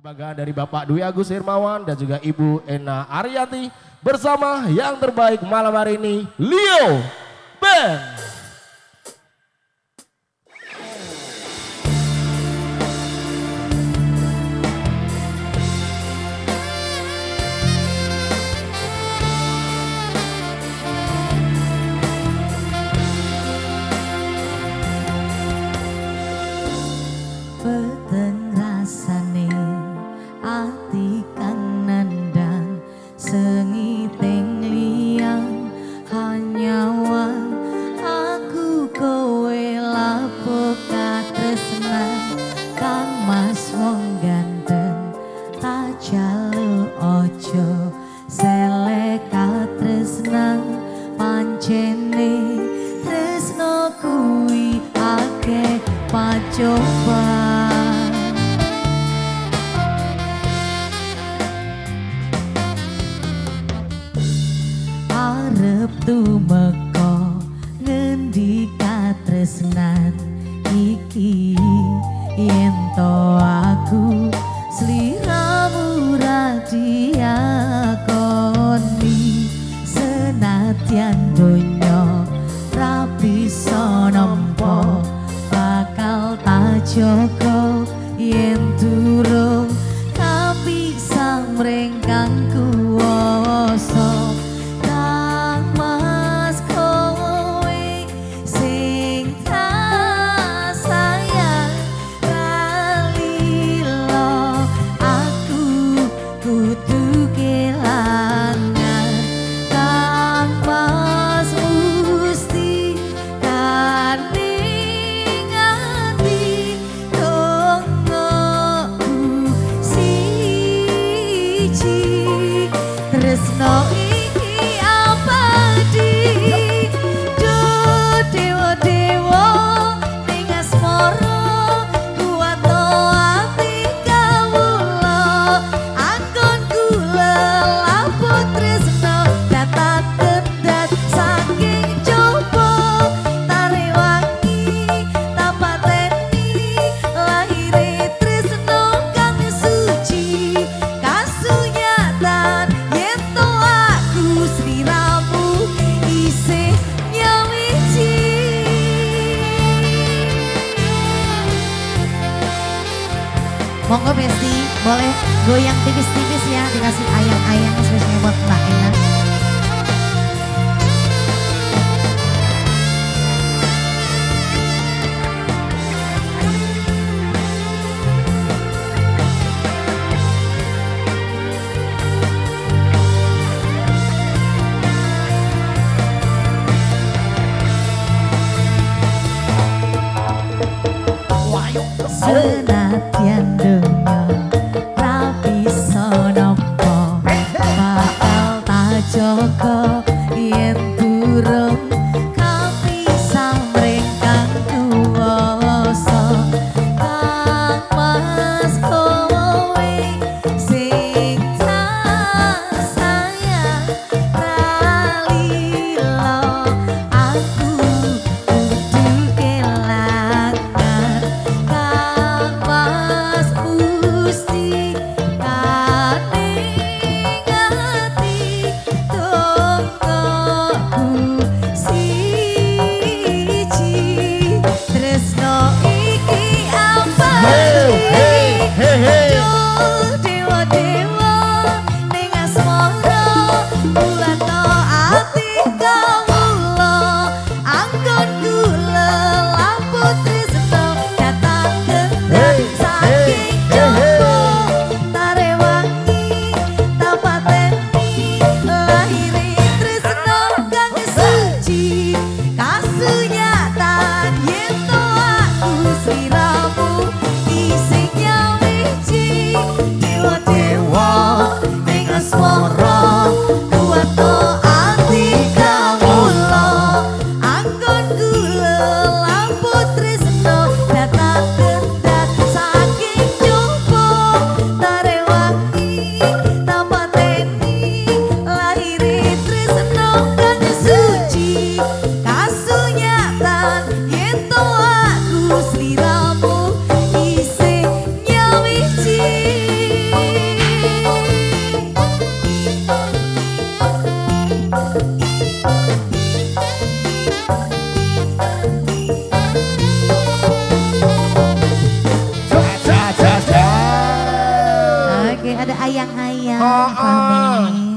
kebanggaan dari Bapak Dwi Agus Hermawan dan juga Ibu Ena Aryati bersama yang terbaik malam hari ini, Leo Band. Coba arep tumeka ngendi katresnan iki yen to aku sliramu ra diakoni senadyan donya ra bisa nampa Joko yen durung kapisang mrengkang kuwasa Kang Mas kowe sing tak sayang kalilo aku kudu kelangan Kang Mas musti kane tresno iki abadi do dewa-dewa ning asmara kuat ati kawula anggon kula laput tresno datat kendat saking coba tare wangi tapateni lahire tresno kang suci kasunyatan Monggo Besti, boleh goyang tipis-tipis ya, dikasih ayang-ayang spesialnya buat Mbak Ena. Senadyan donya ra bisa nampa bakal tak ada ayang-ayang Oh, oh. Fahmi.